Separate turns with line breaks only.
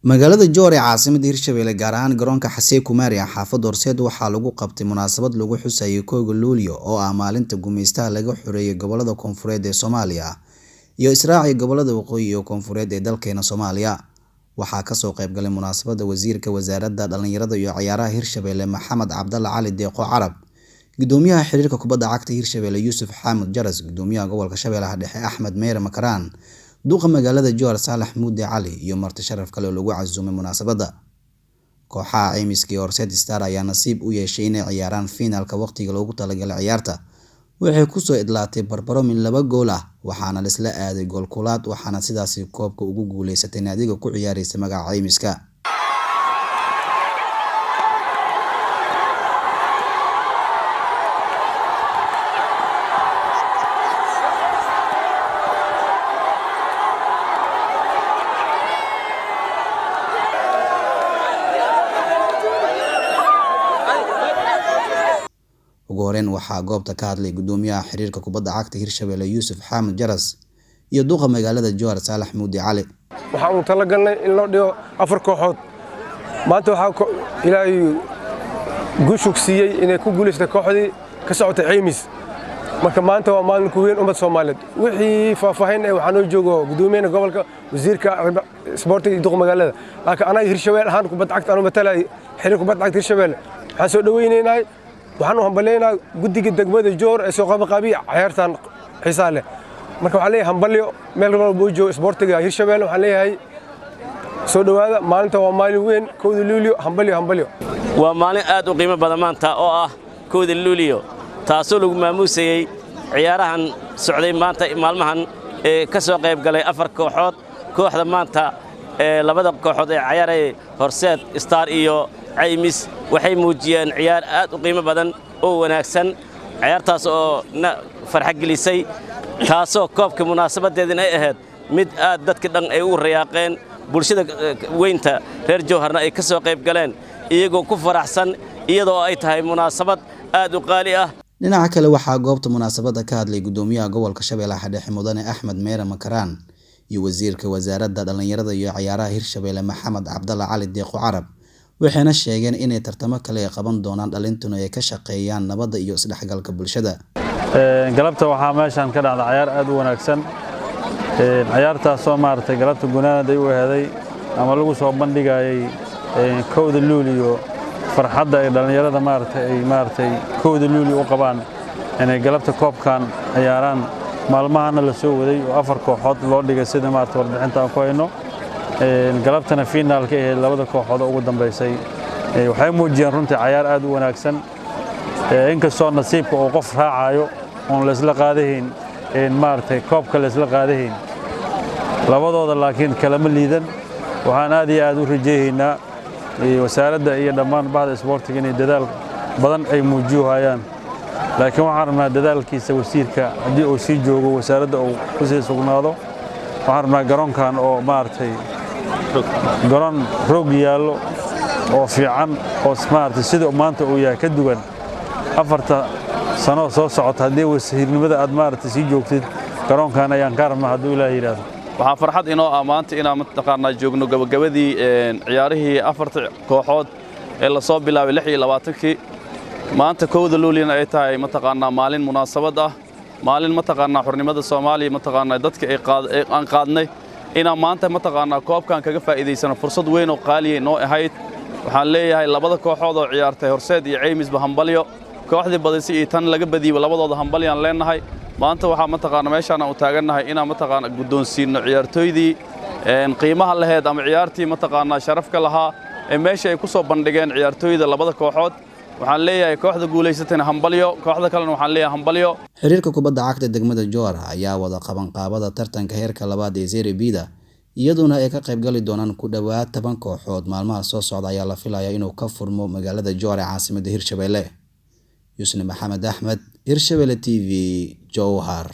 magaalada Joor ee caasimadda Hirshabelle gaar ahaan garoonka Xasee Kumari xaafad Horseed waxaa lagu qabtay munaasabad lagu xusayo kooga Luulyo oo ah maalinta gumeystaha laga xoreeyay gobolada koonfureed ee Soomaaliya iyo israaci gobolada waqooyi iyo koonfureed ee dalkeena Soomaaliya. waxaa ka soo qayb galay munaasabadda wasiirka wasaaradda dhalinyarada iyo ciyaaraha Hirshabelle Maxamed Cabdalla Cali Deeqo Carab, gudoomiyaha xiriirka kubadda cagta Hirshabelle Yuusuf Xaamud Jaras, gudoomiyaha gobolka Shabeellaha Dhexe Axmed Meere Makaraan, duqa magaalada Joor Saalax Muude Cali iyo marti sharaf kale oo lagu casuumay munaasabadda. kooxaha caymiska ee Horseed Star ayaa nasiib u yeeshay inay ciyaaraan finaalka waqtiga loogu talagalay ciyaarta. waxay ku soo idlaatay barbaro min 2 gool ah waxaana la isla aaday gool kulaad waxaana sidaasi koobka ugu guuleysatay naadiga ku ciyaaraysa magaca caymiska. ugu horreyn waxaa goobta ka hadlay gudoomiyaha xiriirka kubadda cagta Hirshabelle Yuusuf Xaamud Jaras iyo duqa magaalada Joor Saalax Muude Cali.
waxaan u talagalnay in loo dhigo 4 kooxood. maanta waxaa ilaahay guushug siiyay inay ku guuleysatay kooxdii ka socotay caymis. marka maanta waa maalin ku weyn ummad Soomaaliyeed. wixii faahfaahin ay waxaan u joogo gudoomiyaha gobolka, wasiirka isboortiga iyo duqa magaalada. laakiin anaga Hirshabelle ahaan kubadda cagta aanu matalay xiriirka kubadda cagta Hirshabelle waxaan soo dhaweynaynaa waxaan u hambalyeynaa guddiga degmada Joor ee soo qabanqaabiya ciyaartan xiisaha leh. marka waxaan leeyahay hambalyo meel walba oo joogo isboortiga Hirshabelle waxaan leeyahay soo dhawaada maalinta waa maalin weyn kooda Luulyo hambalyo.
waa maalin aad u qiimo badan maanta oo ah kooda Luulyo taasoo lagu maamuusayay ciyaarahan socday maanta maalmahan ee ka soo qayb galay 4 kooxood. kooxda maanta ee labada kooxood ee ciyaaray Horseed Star iyo caymis waxay muujiyeen ciyaar aad u qiimo badan oo wanaagsan. ciyaartaas oo farxad gelisay taasoo koobka munaasabadeedina ay ahayd mid aad dadka dhan ay u riyaaqeen. bulshada weynta reer Jowharna ay ka soo qayb galeen iyagoo ku faraxsan iyadoo ay tahay munaasabad aad u qaali ah.
dhinaca kale waxaa goobta munaasabadda ka hadlay gudoomiyaha gobolka Shabeellaha Dhexe Mudane Axmed Meere Makaraan iyo wasiirka wasaaradda dhalinyarada iyo ciyaaraha Hirshabelle Maxamed Cabdalla Cali Deeqo Carab. waxayna sheegeen inay tartamo kale qaban doonaan dhalintuna ay ka shaqeeyaan nabadda iyo isdhexgalka bulshada.
galabta waxaa meeshan ka dhacday ciyaar aad u wanaagsan. ciyaartaas oo maartay galabta gunaanada ay u heeday ama lagu soo bandhigayay kooda Luulyo farxadda ay dhalinyarada maartay kooda Luulyo u qabaan inay galabta koobkan ciyaaraan. maalmahana la soo waday oo 4 kooxood loo dhigay sida maartay warbixinta aan ku hayno. galabtana finaalka ee labada kooxood ugu dambeysay waxay muujiyeen runtii ciyaar aad u wanaagsan. inkastoo nasiibka oo qof raacayo oo la isla qaadayn maartay koobka la isla qaadayn labadooda laakiin kalama liidan. waxaan aad iyo aad u rajaynaynaa wasaaradda iyo dhammaan bahda isboortiga inay dadaal badan ay muujiyaan. laakiin waxaan rabnaa dadaalkiisa wasiirka haddii uu sii joogo wasaaradda uu ku sii sugnaado. waxaan rabnaa garoonkan oo maartay garoon roog yaallo oo fiican oo maartay sida maanta uu yahay ka duwan 4 sano soo socota haddii wasiirnimada aad maartay sii joogtid garoonkan ayaan ka rabnaa hadduu Ilaahay yiraahdo.
waxaa farxad inoo ah maanta inaan mataqaanaa joogno gabagabadii ciyaarihii 4 kooxood ee la soo bilaabay 26kii. maanta kooda Luulyana ay tahay mataqaanaa maalin munaasabad ah, maalin mataqaanaa xornimada Soomaaliya mataqaanaa dadka aan qaadnay inaan maanta mataqaanaa koobkan kaga faa'iideysano fursad weyn oo qaali ah noo ahayd. waxaan leeyahay labada kooxood oo ciyaartay Horseed iyo caymisba hambalyo. kooxdii badisay iyo tan laga badiyay labadooda hambalyaan leenahay. maanta waxaa mataqaanaa meeshaan u taagannahay inaan mataqaanaa guddoonsiino ciyaartooydii qiimaha lahayd ama ciyaartii mataqaanaa sharafka lahaa ee meesha ay ku soo bandhigeen ciyaartooyda labada kooxood. waxaan leeyahay kooxda guuleysatayna hambalyo, kooxda kalena waxaan leeyahay hambalyo.
xiriirka kubadda cagta degmada Joor ayaa wada qabanqaabada tartanka heerka labaad ee Serie B-da iyaduna ay ka qayb gali doonaan ku dhawaad 10 kooxood. maalmaha soo socda ayaa la filayaa inuu ka furmo magaalada Joor ee caasimadda Hirshabelle. Yusni Maxamed Axmed, Hirshabelle TV, Jowhar.